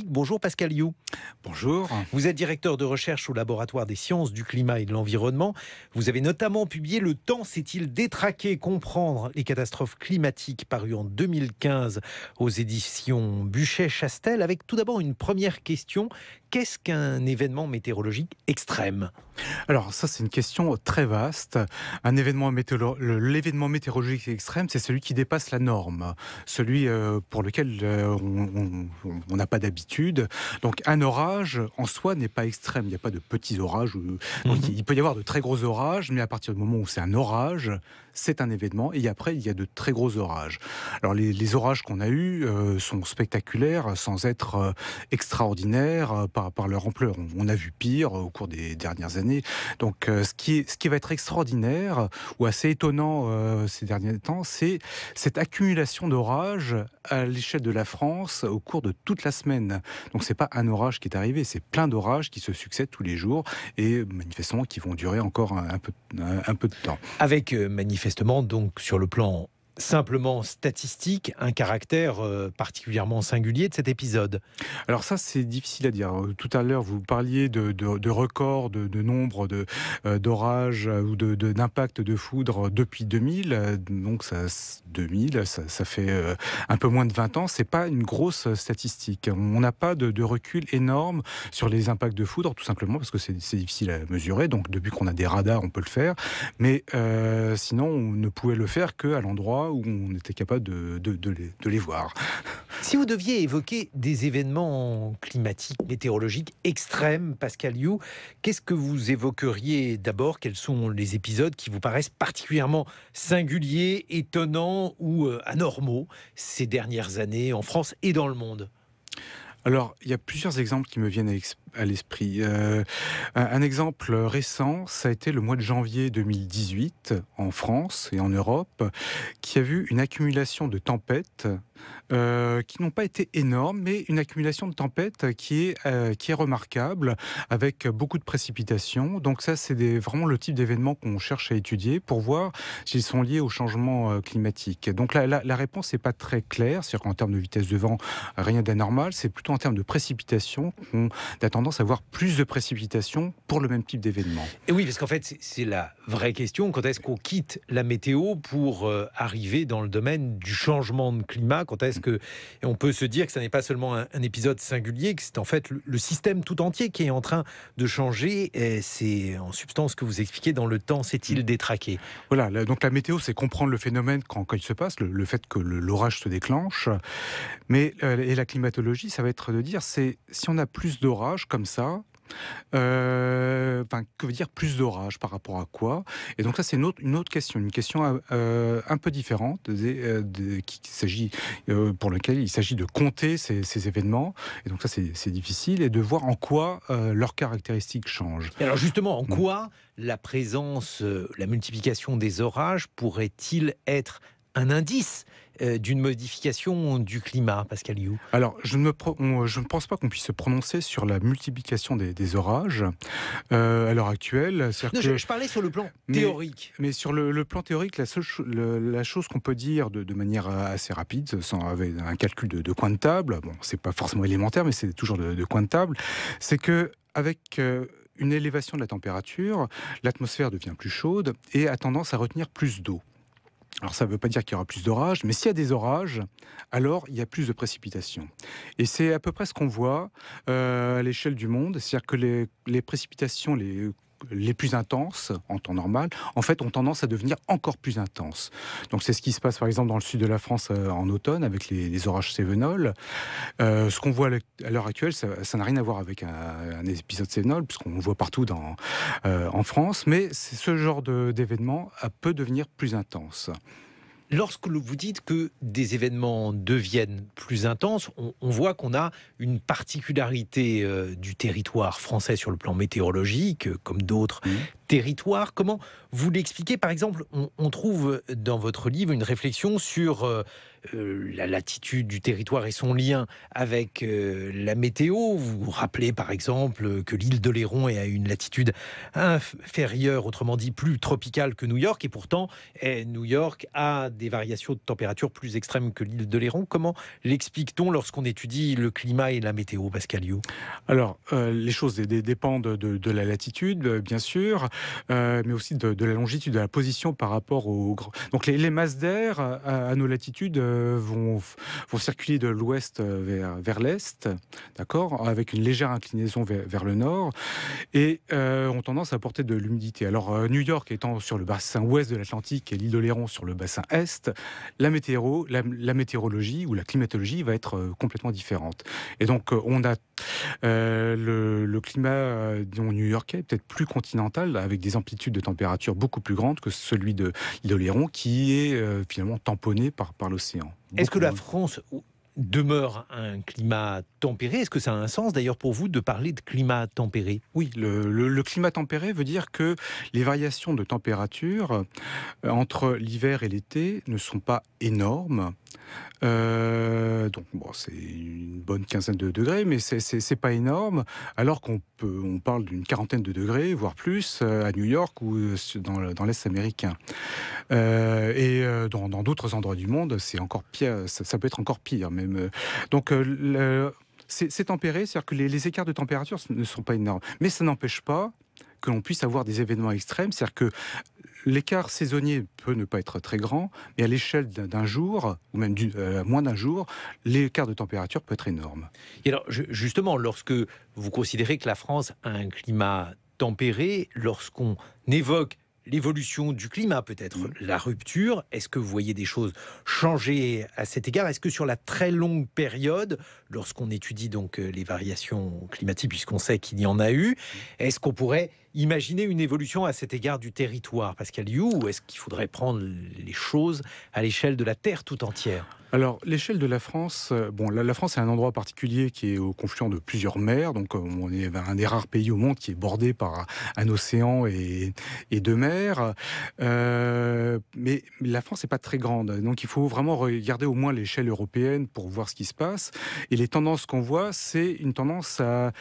Bonjour Pascal You. Bonjour. Vous êtes directeur de recherche au laboratoire des sciences du climat et de l'environnement. Vous avez notamment publié Le temps s'est-il détraqué? Comprendre les catastrophes climatiques, paru en 2015 aux éditions Buchet-Chastel, avec tout d'abord une première question. Qu'est-ce qu'un événement météorologique extrême? Alors ça, c'est une question très vaste. L'événement météorologique extrême, c'est celui qui dépasse la norme, celui pour lequel on n'a pas d'habitude. Donc un orage en soi n'est pas extrême. Il n'y a pas de petits orages. Donc, il peut y avoir de très gros orages, mais à partir du moment où c'est un orage, c'est un événement. Et après, il y a de très gros orages. Alors les orages qu'on a eus sont spectaculaires, sans être extraordinaires par leur ampleur. On a vu pire au cours des dernières années. Donc ce qui va être extraordinaire ou assez étonnant ces derniers temps, c'est cette accumulation d'orages à l'échelle de la France au cours de toute la semaine. Donc c'est pas un orage qui est arrivé, c'est plein d'orages qui se succèdent tous les jours et manifestement qui vont durer encore un peu de temps. Avec manifestement, donc sur le plan simplement statistique, un caractère particulièrement singulier de cet épisode. Alors ça, c'est difficile à dire. Tout à l'heure, vous parliez de records, de nombre d'orages ou d'impact de foudre depuis 2000. Donc 2000, ça fait un peu moins de 20 ans. C'est pas une grosse statistique. On n'a pas de recul énorme sur les impacts de foudre, tout simplement parce que c'est difficile à mesurer. Donc depuis qu'on a des radars, on peut le faire. Mais sinon, on ne pouvait le faire qu'à l'endroit où on était capable de les voir. Si vous deviez évoquer des événements climatiques, météorologiques extrêmes, Pascal You, qu'est-ce que vous évoqueriez d'abord? Quels sont les épisodes qui vous paraissent particulièrement singuliers, étonnants ou anormaux ces dernières années en France et dans le monde? Alors, il y a plusieurs exemples qui me viennent à l'esprit. Un exemple récent, ça a été le mois de janvier 2018 en France et en Europe, qui a vu une accumulation de tempêtes qui n'ont pas été énormes, mais une accumulation de tempêtes qui est remarquable, avec beaucoup de précipitations. Donc ça, c'est vraiment le type d'événements qu'on cherche à étudier pour voir s'ils sont liés au changement climatique. Donc la réponse n'est pas très claire, c'est-à-dire qu'en termes de vitesse de vent, rien d'anormal, c'est plutôt en termes de précipitations qu'on a tendance à avoir plus de précipitations pour le même type d'événement. Et oui, parce qu'en fait, c'est la vraie question. Quand est-ce qu'on quitte la météo pour arriver dans le domaine du changement de climat? Quand est-ce que... Et on peut se dire que ce n'est pas seulement un épisode singulier, que c'est en fait le système tout entier qui est en train de changer. Et c'est en substance ce que vous expliquez dans Le temps s'est-il détraqué. Voilà, donc la météo, c'est comprendre le phénomène quand il se passe, le fait que l'orage se déclenche. Mais et la climatologie, ça va être de dire, c'est si on a plus d'orages comme ça, que veut dire plus d'orages par rapport à quoi? Et donc ça, c'est une autre question, une question un peu différente, pour laquelle il s'agit de compter ces événements. Et donc ça, c'est difficile, et de voir en quoi leurs caractéristiques changent. Et alors justement, en quoi la présence, la multiplication des orages pourrait-il être un indice d'une modification du climat, Pascal You? Alors, je ne pense pas qu'on puisse se prononcer sur la multiplication des orages à l'heure actuelle. Non, je parlais sur le plan théorique. Mais sur le plan théorique, la chose qu'on peut dire de manière assez rapide, avec un calcul de coin de table, bon, c'est pas forcément élémentaire, mais c'est toujours de coin de table, c'est que avec une élévation de la température, l'atmosphère devient plus chaude et a tendance à retenir plus d'eau. Alors ça ne veut pas dire qu'il y aura plus d'orages, mais s'il y a des orages, alors il y a plus de précipitations. Et c'est à peu près ce qu'on voit à l'échelle du monde, c'est-à-dire que les précipitations les plus intenses, en temps normal, en fait, ont tendance à devenir encore plus intenses. Donc c'est ce qui se passe, par exemple, dans le sud de la France en automne, avec les orages cévenols. Ce qu'on voit à l'heure actuelle, ça n'a rien à voir avec un épisode cévenol, puisqu'on le voit partout en France, mais ce genre d'événement peut devenir plus intense. Lorsque vous dites que des événements deviennent plus intenses, on voit qu'on a une particularité du territoire français sur le plan météorologique, comme d'autres territoires. Comment vous l'expliquez? Par exemple, on trouve dans votre livre une réflexion sur la latitude du territoire et son lien avec la météo. Vous vous rappelez par exemple que l'île d'Oléron est à une latitude inférieure, autrement dit plus tropicale que New York, et pourtant New York a des variations de température plus extrêmes que l'île d'Oléron. Comment l'explique-t-on lorsqu'on étudie le climat et la météo, Pascal Yu? Alors, les choses dépendent de la latitude, bien sûr, mais aussi de la longitude, de la position par rapport au... Donc, les masses d'air à nos latitudes vont circuler de l'ouest vers l'est, d'accord, avec une légère inclinaison vers le nord, et ont tendance à apporter de l'humidité. Alors, New York étant sur le bassin ouest de l'Atlantique et l'île d'Oléron sur le bassin est, la météorologie ou la climatologie va être complètement différente. Et donc, on a le climat new-yorkais est peut-être plus continental, avec des amplitudes de température beaucoup plus grandes que celui de l'Oléron, qui est finalement tamponné par l'océan. Est-ce que la France demeure un climat tempéré? Est-ce que ça a un sens d'ailleurs pour vous de parler de climat tempéré? Oui, le climat tempéré veut dire que les variations de température entre l'hiver et l'été ne sont pas énormes. Donc bon, c'est une bonne quinzaine de degrés, mais c'est pas énorme, alors on parle d'une quarantaine de degrés, voire plus, à New York ou dans l'Est américain. Et dans d'autres endroits du monde, c'est encore pire, ça peut être encore pire même. Donc c'est tempéré, c'est-à-dire que les écarts de température ne sont pas énormes. Mais ça n'empêche pas que l'on puisse avoir des événements extrêmes, c'est-à-dire que l'écart saisonnier peut ne pas être très grand, mais à l'échelle d'un jour, ou même moins d'un jour, l'écart de température peut être énorme. Et alors, justement, lorsque vous considérez que la France a un climat tempéré, lorsqu'on évoque l'évolution du climat, peut-être la rupture, est-ce que vous voyez des choses changer à cet égard? Est-ce que sur la très longue période, lorsqu'on étudie donc les variations climatiques, puisqu'on sait qu'il y en a eu, est-ce qu'on pourrait imaginer une évolution à cet égard du territoire, Pascal Yu, ou est-ce qu'il faudrait prendre les choses à l'échelle de la Terre tout entière? Alors, l'échelle de la France, la France est un endroit particulier qui est au confluent de plusieurs mers, donc on est un des rares pays au monde qui est bordé par un océan et deux mers, mais la France n'est pas très grande, donc il faut vraiment regarder au moins l'échelle européenne pour voir ce qui se passe, et les tendances qu'on voit, c'est une tendance à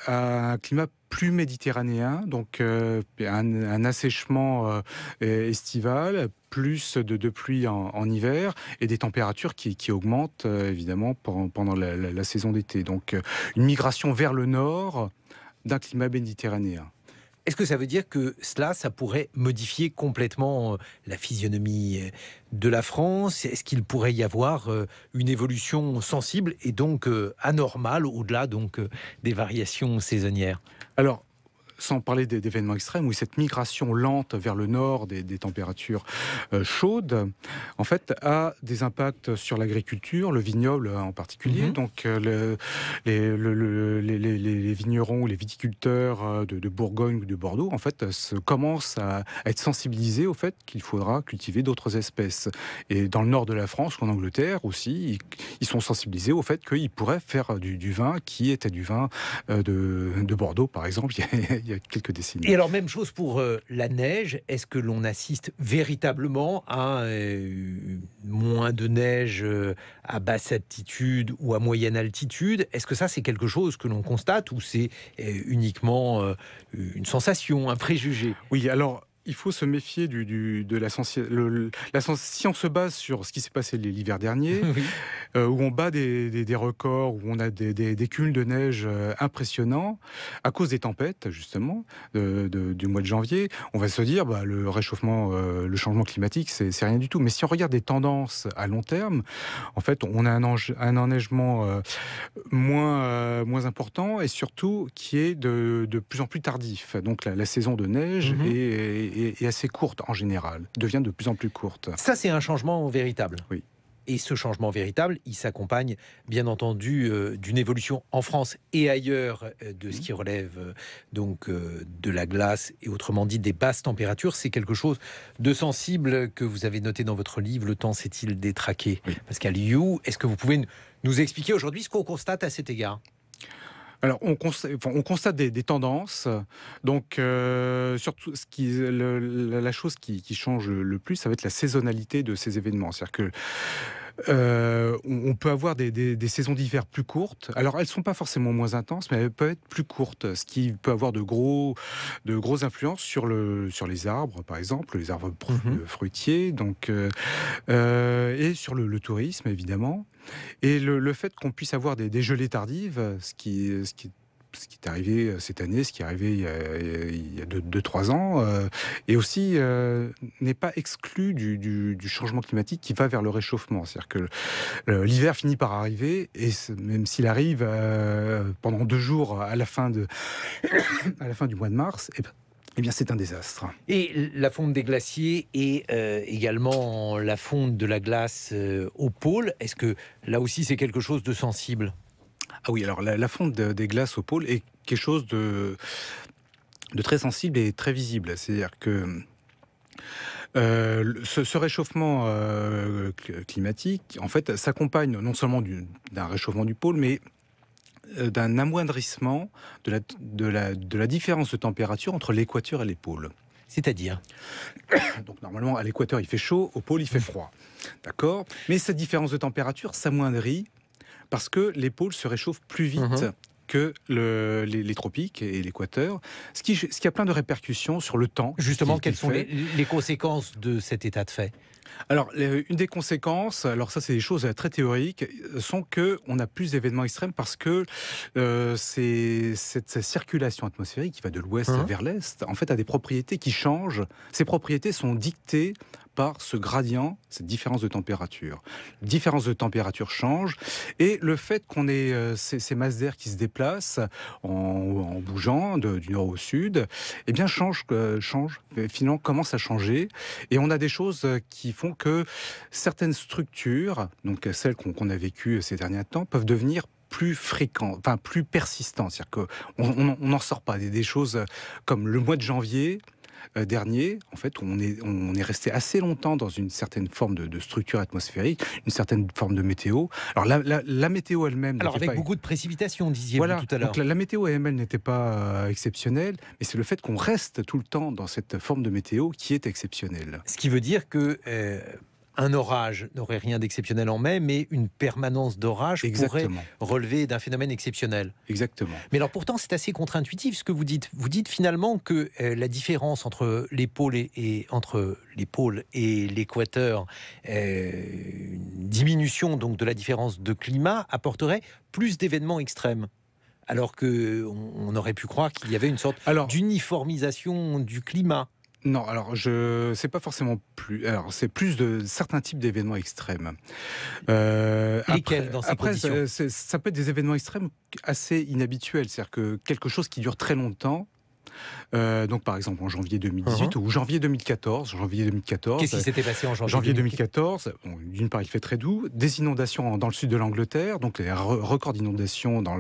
un climat plus méditerranéen, donc un assèchement estival, plus de pluie en hiver, et des températures qui augmentent évidemment pendant la saison d'été. Donc une migration vers le nord d'un climat méditerranéen. Est-ce que ça veut dire que ça pourrait modifier complètement la physionomie de la France? Est-ce qu'il pourrait y avoir une évolution sensible et donc anormale au-delà donc des variations saisonnières? Alors, sans parler d'événements extrêmes, où cette migration lente vers le nord des températures chaudes, en fait, a des impacts sur l'agriculture, le vignoble en particulier. Donc, les vignerons ou les viticulteurs de Bourgogne ou de Bordeaux, en fait, commencent à être sensibilisés au fait qu'il faudra cultiver d'autres espèces. Et dans le nord de la France ou en Angleterre aussi, ils sont sensibilisés au fait qu'ils pourraient faire du vin qui était du vin de Bordeaux, par exemple, il y a quelques décennies. Et alors, même chose pour la neige. Est-ce que l'on assiste véritablement à moins de neige à basse altitude ou à moyenne altitude? Est-ce que ça, c'est quelque chose que l'on constate ou c'est uniquement une sensation, un préjugé? Oui, alors... il faut se méfier de la si on se base sur ce qui s'est passé l'hiver dernier, Oui. Où on bat des records, où on a des cumuls de neige impressionnants, à cause des tempêtes, justement, du mois de janvier, on va se dire, le réchauffement, le changement climatique, c'est rien du tout. Mais si on regarde des tendances à long terme, en fait, on a un enneigement moins important, et surtout qui est de plus en plus tardif. Donc la saison de neige est assez courte en général, devient de plus en plus courte. Ça, c'est un changement véritable. Oui. Et ce changement véritable, il s'accompagne bien entendu d'une évolution en France et ailleurs de ce qui relève de la glace et autrement dit des basses températures. C'est quelque chose de sensible que vous avez noté dans votre livre, Le temps s'est-il détraqué? Pascal Yu, est-ce que vous pouvez nous expliquer aujourd'hui ce qu'on constate à cet égard? Alors, on constate des tendances. Donc, surtout, la chose qui change le plus, ça va être la saisonnalité de ces événements. C'est-à-dire que on peut avoir des saisons d'hiver plus courtes. Alors, elles ne sont pas forcément moins intenses, mais elles peuvent être plus courtes, ce qui peut avoir de grosses influences sur les arbres, par exemple, les arbres fruitiers, donc, et sur le tourisme, évidemment. Et le fait qu'on puisse avoir des gelées tardives, ce qui est arrivé cette année, ce qui est arrivé il y a 2-3 ans, et aussi n'est pas exclu du changement climatique qui va vers le réchauffement. C'est-à-dire que l'hiver finit par arriver, et même s'il arrive pendant 2 jours à la fin du mois de mars, eh bien, c'est un désastre. Et la fonte des glaciers et également la fonte de la glace au pôle, est-ce que là aussi c'est quelque chose de sensible ? Ah oui, alors la fonte des glaces au pôle est quelque chose de très sensible et très visible. C'est-à-dire que ce réchauffement climatique, en fait, s'accompagne non seulement d'un réchauffement du pôle, mais d'un amoindrissement de la différence de température entre l'équateur et les pôles. C'est-à-dire ? Donc normalement, à l'équateur, il fait chaud, au pôle, il fait froid. D'accord ? Mais cette différence de température s'amoindrit parce que les pôles se réchauffent plus vite que les tropiques et l'équateur, ce qui a plein de répercussions sur le temps. Justement, quelles sont les conséquences de cet état de fait ? Alors, une des conséquences, alors ça c'est des choses très théoriques, sont qu'on a plus d'événements extrêmes parce que cette circulation atmosphérique qui va de l'ouest vers l'est, en fait, a des propriétés qui changent. Ces propriétés sont dictées par ce gradient, cette différence de température. La différence de température change, et le fait qu'on ait ces masses d'air qui se déplacent en bougeant du nord au sud, eh bien change, finalement commence à changer, et on a des choses qui font que certaines structures, donc celles qu'on a vécues ces derniers temps, peuvent devenir plus fréquentes, enfin plus persistantes. C'est-à-dire qu'on n'en sort pas. Des choses comme le mois de janvier dernier, en fait, on est resté assez longtemps dans une certaine forme de structure atmosphérique, une certaine forme de météo. Alors la météo elle-même... Alors avec beaucoup de précipitations, disiez-vous tout à l'heure. Donc la météo elle-même n'était pas exceptionnelle, mais c'est le fait qu'on reste tout le temps dans cette forme de météo qui est exceptionnelle. Ce qui veut dire que... un orage n'aurait rien d'exceptionnel en mai, mais une permanence d'orage pourrait relever d'un phénomène exceptionnel. Exactement. Mais alors pourtant, c'est assez contre-intuitif ce que vous dites. Vous dites finalement que la différence entre les pôles et l'équateur, une diminution donc de la différence de climat apporterait plus d'événements extrêmes. Alors qu'on aurait pu croire qu'il y avait une sorte d'uniformisation du climat. Non, alors c'est pas forcément plus. Alors c'est plus de certains types d'événements extrêmes. Lesquels dans ces conditions ? Ça peut être des événements extrêmes assez inhabituels, c'est-à-dire que quelque chose qui dure très longtemps. Donc par exemple en janvier 2018 ou janvier 2014. Qu'est-ce qui s'était passé en janvier 2014? D'une part, il fait très doux. Des inondations dans le sud de l'Angleterre, donc les records d'inondations dans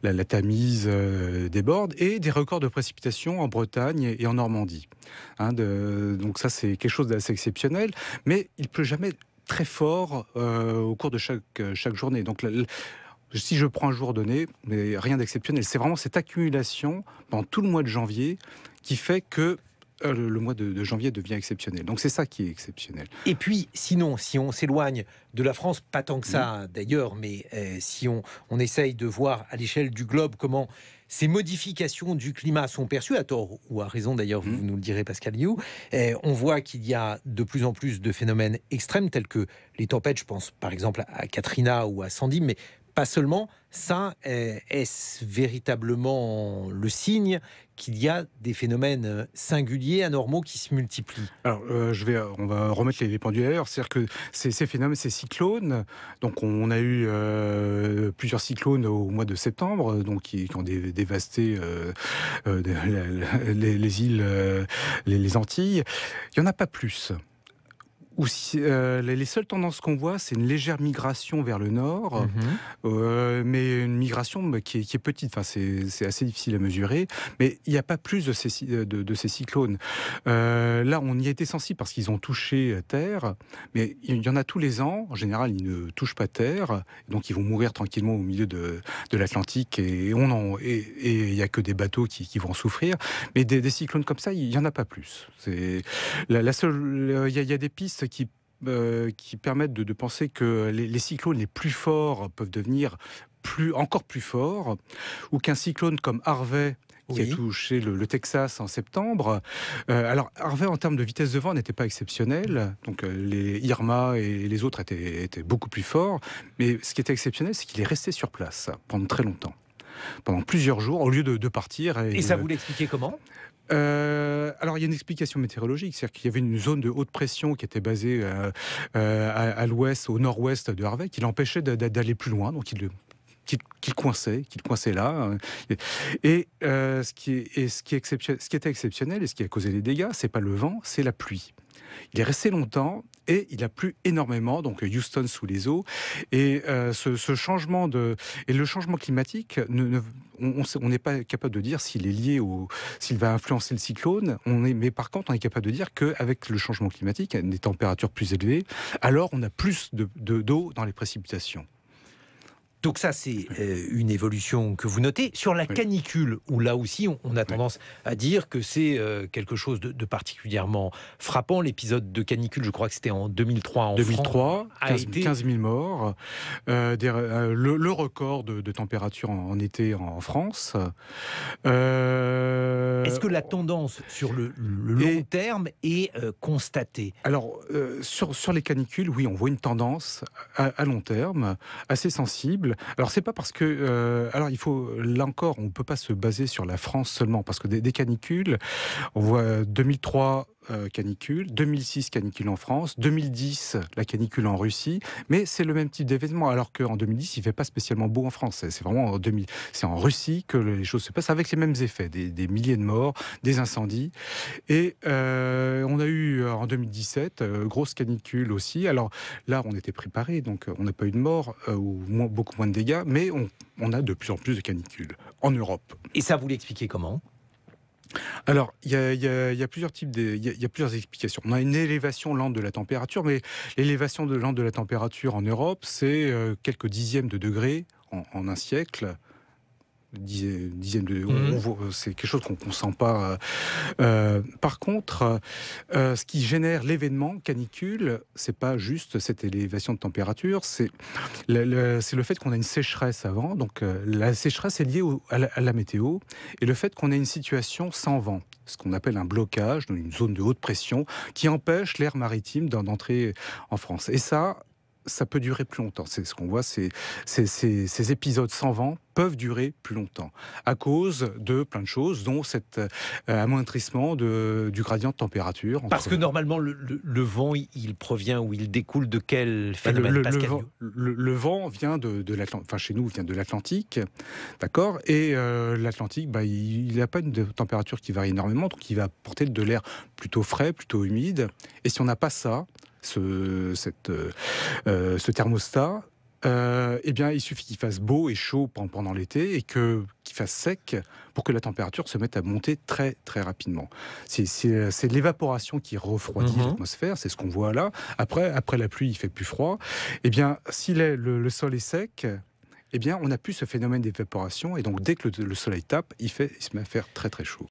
la Tamise déborde, et des records de précipitations en Bretagne et en Normandie. Donc ça, c'est quelque chose d'assez exceptionnel, mais il pleut jamais très fort au cours de chaque journée. Donc si je prends un jour donné, mais rien d'exceptionnel, c'est vraiment cette accumulation pendant tout le mois de janvier qui fait que le mois de janvier devient exceptionnel. Donc c'est ça qui est exceptionnel. Et puis, sinon, si on s'éloigne de la France, pas tant que ça d'ailleurs, mais si on essaye de voir à l'échelle du globe comment ces modifications du climat sont perçues, à tort ou à raison d'ailleurs, vous nous le direz Pascal Liu, on voit qu'il y a de plus en plus de phénomènes extrêmes tels que les tempêtes, je pense par exemple à Katrina ou à Sandy, mais pas seulement. Ça, est-ce véritablement le signe qu'il y a des phénomènes singuliers, anormaux qui se multiplient ? Alors, on va remettre les pendules à l'heure. C'est-à-dire que ces phénomènes, ces cyclones, donc on a eu plusieurs cyclones au mois de septembre, donc qui ont dévasté les îles, les Antilles. Il n'y en a pas plus. Ou si, les seules tendances qu'on voit, c'est une légère migration vers le nord, mais une migration qui est petite. Enfin, c'est assez difficile à mesurer, mais il n'y a pas plus de ces cyclones. Là, on y a été sensible parce qu'ils ont touché Terre, mais il y en a tous les ans. En général, ils ne touchent pas Terre, donc ils vont mourir tranquillement au milieu de l'Atlantique, et il n'y a que des bateaux qui vont en souffrir. Mais des cyclones comme ça, il n'y en a pas plus. C'est la seule. Il y a des pistes qui permettent de penser que les cyclones les plus forts peuvent devenir encore plus forts, ou qu'un cyclone comme Harvey, qui a touché le Texas en septembre. Alors, Harvey, en termes de vitesse de vent, n'était pas exceptionnel. Donc, les Irma et les autres étaient beaucoup plus forts. Mais ce qui était exceptionnel, c'est qu'il est resté sur place pendant très longtemps. Pendant plusieurs jours, au lieu de partir. Et ça, vous l'expliquez comment ? Alors, il y a une explication météorologique, c'est-à-dire qu'il y avait une zone de haute pression qui était basée à l'ouest, au nord-ouest de Harvey, qui l'empêchait d'aller plus loin, donc qu'il coinçait là. Et ce qui était exceptionnel et ce qui a causé les dégâts, c'est pas le vent, c'est la pluie. Il est resté longtemps et il a plu énormément, donc Houston sous les eaux. Et ce changement et le changement climatique, on n'est pas capable de dire s'il est lié s'il va influencer le cyclone. Mais par contre, on est capable de dire qu'avec le changement climatique, des températures plus élevées, alors on a plus d'eau dans les précipitations. Donc ça, c'est une évolution que vous notez. Sur la canicule, où là aussi, on a tendance à dire que c'est quelque chose de particulièrement frappant. L'épisode de canicule, je crois que c'était en 2003 en 2003, France. 15 000 morts. Le record de température en été en France. Est-ce que la tendance sur le long terme est constatée ? Alors, sur les canicules, oui, on voit une tendance à long terme, assez sensible. Alors, c'est pas parce que... alors, là encore, on ne peut pas se baser sur la France seulement, parce que des canicules, on voit 2003... canicule, 2006 canicule en France, 2010 la canicule en Russie, mais c'est le même type d'événement, alors qu'en 2010 il ne fait pas spécialement beau en France, c'est vraiment c'est en Russie que les choses se passent avec les mêmes effets, des milliers de morts, des incendies, et on a eu en 2017 grosse canicule aussi. Alors là on était préparés, donc on n'a pas eu de morts ou beaucoup moins de dégâts, mais on a de plus en plus de canicules en Europe. Et ça, vous l'expliquez comment ? Alors, il y a plusieurs types il y a plusieurs explications. On a une élévation lente de la température, mais l'élévation lente de la température en Europe, c'est quelques dixièmes de degrés en un siècle. Dizaines de... c'est quelque chose qu'on ne sent pas. Par contre, ce qui génère l'événement canicule, c'est pas juste cette élévation de température, c'est le fait qu'on a une sécheresse avant. Donc la sécheresse est liée à la météo, et le fait qu'on ait une situation sans vent, ce qu'on appelle un blocage, donc une zone de haute pression, qui empêche l'air maritime d'entrer en France. Et ça peut durer plus longtemps. C'est ce qu'on voit, ces épisodes sans vent peuvent durer plus longtemps, à cause de plein de choses, dont cet amoindrissement du gradient de température. Parce que normalement, le vent, il provient ou il découle de quel phénomène le vent vient de l'Atlantique, enfin chez nous, vient de l'Atlantique, d'accord. Et l'Atlantique, il n'a pas une température qui varie énormément, donc il va porter de l'air plutôt frais, plutôt humide. Et si on n'a pas ça, ce thermostat, eh bien, il suffit qu'il fasse beau et chaud pendant l'été et qu'il fasse sec pour que la température se mette à monter très très rapidement. C'est l'évaporation qui refroidit l'atmosphère, c'est ce qu'on voit là. Après la pluie, il fait plus froid. Eh bien, si le sol est sec, eh bien, on n'a plus ce phénomène d'évaporation, et donc dès que le soleil tape, il se met à faire très très chaud.